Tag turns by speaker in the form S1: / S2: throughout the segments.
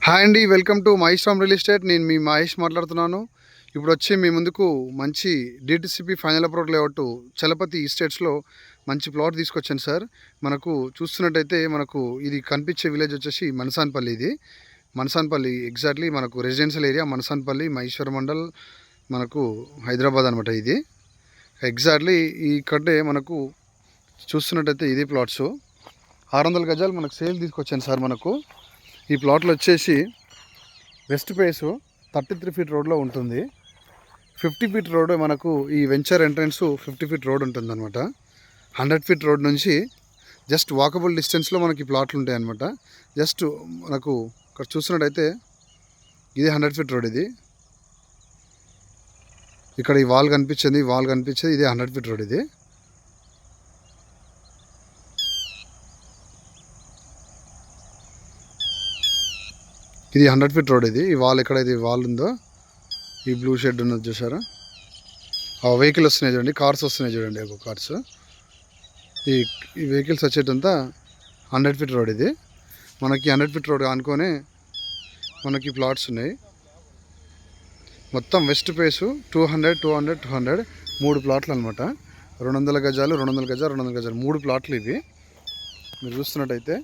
S1: Hi అండి, welcome to Mahesh from real estate. నేను మీ మహేష్ మాట్లాడుతున్నాను. ఇప్పుడు వచ్చి మీ ముందుకు మంచి DTCP final approved layout Chalapathi ఎస్టేట్స్లో మంచి ప్లాట్ తీసుకొచ్చాను సార్. మనకు చూస్తున్నట్టయితే మనకు ఇది కనిపించే విలేజ్ వచ్చేసి మనసాన్పల్లి. ఇది మనసాన్పల్లి ఎగ్జాక్ట్లీ మనకు రెసిడెన్షియల్ ఏరియా మనసాన్పల్లి, మహేశ్వర మండల్, మనకు హైదరాబాద్ అనమాట. ఇది ఎగ్జాక్ట్లీ ఇక్కడే మనకు చూస్తున్నట్టయితే ఇది ప్లాట్స్ 600 గజాలు మనకు సేల్ తీసుకొచ్చాను సార్. మనకు ఈ ప్లాట్లో వచ్చేసి వెస్ట్ ఫేసు 33 ఫీట్ రోడ్లో ఉంటుంది. 50 ఫీట్ రోడ్ మనకు ఈ వెంచర్ ఎంట్రన్స్ 50 ఫీట్ రోడ్ ఉంటుందన్నమాట. 100 ఫీట్ రోడ్ నుంచి జస్ట్ వాకబుల్ డిస్టెన్స్లో మనకి ప్లాట్లు ఉంటాయి అన్నమాట. జస్ట్ మనకు ఇక్కడ చూస్తున్నట్టయితే ఇది 100 ఫీట్ రోడ్. ఇది ఇక్కడ ఈ వాల్ కనిపించేది ఇది 100 ఫీట్ రోడ్. ఇది 100 ఫీట్ రోడ్. ఈ వాల్ ఎక్కడైతే వాల్ ఉందో ఈ బ్లూ షెడ్ ఉన్నది చూసారా, ఆ వెహికల్ వస్తున్నాయి చూడండి, కార్స్ వస్తున్నాయి చూడండి, ఒక కార్స్. ఈ వెహికల్స్ వచ్చేటంతా 100 ఫీట్ రోడ్. ఇది మనకి 100 ఫీట్ రోడ్ అనుకోనే మనకి ప్లాట్స్ ఉన్నాయి. మొత్తం వెస్ట్ ఫేసు 200 200 200 3 ప్లాట్లు అనమాట. 200 గజాలు 200 గజాలు 200 గజాలు 3 ప్లాట్లు ఇవి. మీరు చూస్తున్నట్టయితే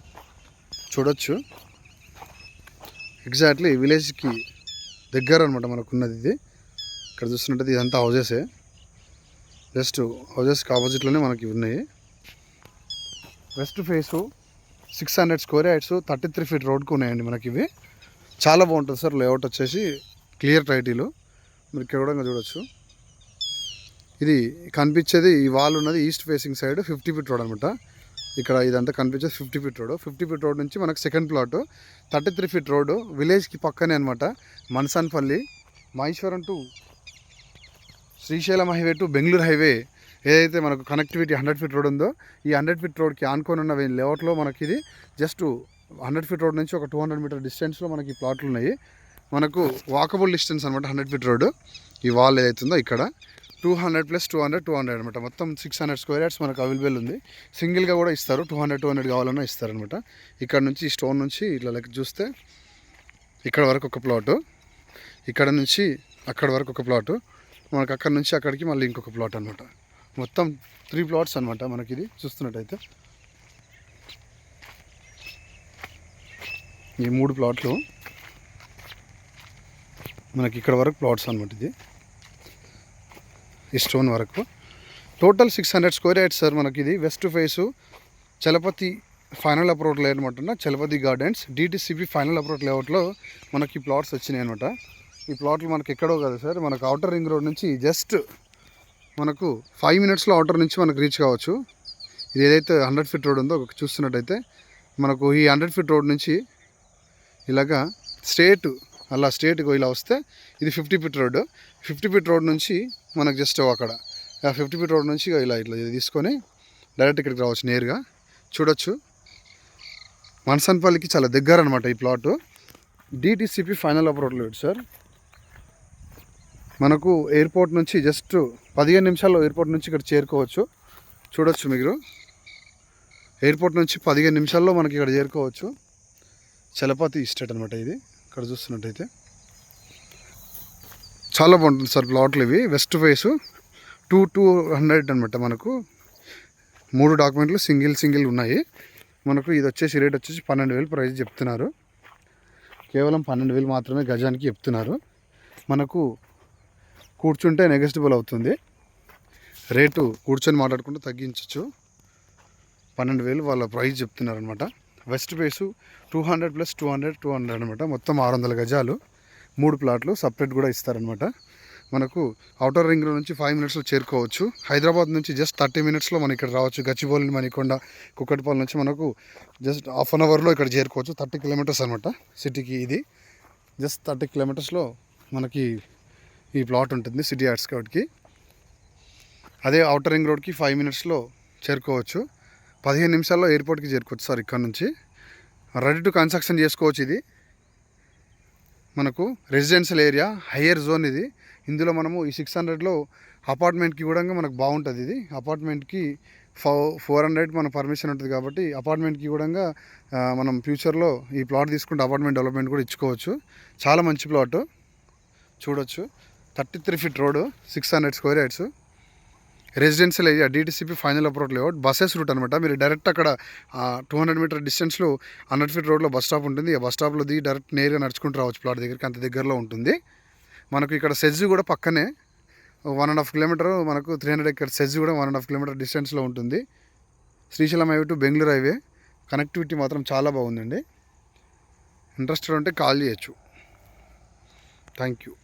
S1: చూడొచ్చు. ఎగ్జాక్ట్లీ విలేజ్కి దగ్గర అనమాట మనకున్నది. ఇది ఇక్కడ చూస్తున్నట్టు ఇదంతా హౌజెసే. జస్ట్ హౌజెస్కి ఆపోజిట్లోనే మనకి ఉన్నాయి. West face 600 square yards 33 feet రోడ్కు ఉన్నాయండి మనకి. ఇవి చాలా బాగుంటుంది సార్. లేఅవుట్ వచ్చేసి క్లియర్ టైటిల్ మీరు ఇక్కడ కూడా చూడొచ్చు. ఇది కనిపించేది ఈ వాల్ ఉన్నది east facing side 50 feet road అనమాట. ఇక్కడ ఇదంతా కనిపించేది 50 ఫీట్ రోడ్. 50 ఫీట్ రోడ్ నుంచి మనకు సెకండ్ ప్లాట్ 33 ఫీట్ రోడ్ విలేజ్కి పక్కనే అనమాట. Manasanpally Maheshwaram to Srisailam highway to Bengaluru highway ఏదైతే మనకు కనెక్టివిటీ 100 ఫీట్ రోడ్ ఉందో, ఈ 100 ఫీట్ రోడ్కి ఆనుకొని ఉన్న లేఅవుట్లో మనకి ఇది జస్ట్ 100 ఫీట్ రోడ్ నుంచి ఒక 200 మీటర్ డిస్టెన్స్లో మనకి ప్లాట్లు ఉన్నాయి. మనకు వాకబుల్ డిస్టెన్స్ అనమాట 100 ఫీట్ రోడ్. ఈ వాల్ ఏదైతుందో ఇక్కడ 200 + 200 200 అనమాట. మొత్తం 600 స్క్వేర్ యార్డ్స్ మనకు అవైలబుల్ ఉంది. సింగిల్గా కూడా ఇస్తారు, 200 200 కావాలన్నా ఇస్తారనమాట. ఇక్కడ నుంచి స్టోన్ నుంచి ఇట్లా లెక్క చూస్తే ఇక్కడ వరకు ఒక ప్లాటు, ఇక్కడ నుంచి అక్కడ వరకు ఒక ప్లాటు, మనకు అక్కడ నుంచి అక్కడికి మళ్ళీ ఇంకొక ప్లాట్ అనమాట. మొత్తం 3 ప్లాట్స్ అనమాట మనకి. ఇది చూస్తున్నట్టయితే ఈ 3 ప్లాట్లు మనకి ఇక్కడ వరకు ప్లాట్స్ అనమాట. ఇది ఈ స్టోన్ వరకు టోటల్ 600 స్క్వేర్ యార్డ్స్ సార్ మనకి. ఇది west face Chalapathi final approved layout అనమాట. Chalapathi gardens DTCP final approved లేఅవుట్లో మనకి ప్లాట్స్ వచ్చినాయి అనమాట. ఈ ప్లాట్లు మనకి ఎక్కడో కదా సార్, మనకు అవుటర్ రింగ్ రోడ్ నుంచి జస్ట్ మనకు 5 మినిట్స్లో అవుటర్ నుంచి మనకు రీచ్ కావచ్చు. ఇది ఏదైతే 100 ఫీట్ రోడ్ ఉందో చూస్తున్నట్టయితే మనకు ఈ 100 ఫీట్ రోడ్ నుంచి ఇలాగా స్ట్రేట్గా ఇలా వస్తే ఇది 50 ఫీట్ రోడ్. 50 ఫీట్ రోడ్ నుంచి మనకు జస్ట్ అక్కడ 50 ఫీట్ రోడ్ నుంచి ఇట్లా తీసుకొని డైరెక్ట్ ఇక్కడికి రావచ్చు, నేరుగా చూడొచ్చు. మనసాన్పల్లికి చాలా దగ్గర అనమాట ఈ plot. DTCP final approved layout sir. మనకు ఎయిర్పోర్ట్ నుంచి జస్ట్ 15 నిమిషాల్లో ఎయిర్పోర్ట్ నుంచి ఇక్కడ చేరుకోవచ్చు. చూడొచ్చు మీరు, ఎయిర్పోర్ట్ నుంచి 15 నిమిషాల్లో మనకి ఇక్కడ చేరుకోవచ్చు. చలపతి ఎస్టేట్ అనమాట ఇది. ఇక్కడ చూస్తున్నట్టయితే చాలా బాగుంటుంది సార్ ప్లాట్లు ఇవి. వెస్ట్ ఫేసు 200 అనమాట. మనకు 3 డాక్యుమెంట్లు సింగిల్ ఉన్నాయి మనకు. ఇది వచ్చేసి రేట్ వచ్చేసి 12,000 ప్రైస్ చెప్తున్నారు. కేవలం 12,000 మాత్రమే గజానికి చెప్తున్నారు. మనకు కూర్చుంటే నెగోషియబుల్ అవుతుంది రేటు, కూర్చొని మాట్లాడుకుంటూ తగ్గించవచ్చు. 12,000 వాళ్ళ ప్రైస్ చెప్తున్నారు అనమాట. వెస్ట్ ఫేసు 200 + 200 200 అనమాట. మొత్తం 600 గజాలు 3 ప్లాట్లు సపరేట్ కూడా ఇస్తారనమాట. మనకు అవుటర్ రింగ్ రోడ్ నుంచి 5 మినిట్స్లో చేరుకోవచ్చు. హైదరాబాద్ నుంచి జస్ట్ 30 మినిట్స్లో మనం ఇక్కడ రావచ్చు. గచ్చిబౌలి, మణికొండ, కుక్కటిపల్లి నుంచి మనకు జస్ట్ హాఫ్ అన్ అవర్లో ఇక్కడ చేరుకోవచ్చు. 30 కిలోమీటర్స్ అనమాట సిటీకి. ఇది జస్ట్ 30 కిలోమీటర్స్లో మనకి ఈ ప్లాట్ ఉంటుంది సిటీ అవుట్స్కట్కి. అదే అవుటర్ రింగ్ రోడ్కి 5 మినిట్స్లో చేరుకోవచ్చు. 15 నిమిషాల్లో ఎయిర్పోర్ట్కి చేరుకోవచ్చు సార్. ఇక్కడ నుంచి రెడీ టు కన్స్ట్రక్షన్ చేసుకోవచ్చు. ఇది మనకు రెసిడెన్షియల్ ఏరియా, హయ్యర్ జోన్ ఇది. ఇందులో మనము ఈ 600లో అపార్ట్మెంట్కి కూడా మనకు బాగుంటుంది. ఇది అపార్ట్మెంట్కి 400 మన పర్మిషన్ ఉంటుంది కాబట్టి అపార్ట్మెంట్కి కూడా మనం ఫ్యూచర్లో ఈ ప్లాట్ తీసుకుంటే అపార్ట్మెంట్ డెవలప్మెంట్ కూడా ఇచ్చుకోవచ్చు. చాలా మంచి ప్లాట్ చూడొచ్చు. 33 feet road, 600 square yards, residential area, DTCP final approach layout, buses route అనమాట. మీరు డైరెక్ట్ అక్కడ 200 మీటర్ డిస్టెన్స్లో 100 ఫీట్ రోడ్లో బస్ స్టాప్ ఉంటుంది. ఆ బస్ స్టాప్లో దిగి డైరెక్ట్ నేరుగా నడుచుకుంటూ రావచ్చు ప్లాట్ దగ్గరికి, అంత దగ్గరలో ఉంటుంది. మనకు ఇక్కడ సెజ్ కూడా పక్కనే 1.5 కిలోమీటర్, మనకు 300 ఎకర్ సెజ్ కూడా 1.5 కిలోమీటర్ డిస్టెన్స్లో ఉంటుంది. Srisailam highway to Bengaluru highway connectivity మాత్రం చాలా బాగుందండి. ఇంట్రెస్టెడ్ ఉంటే కాల్ చేయొచ్చు. Thank you.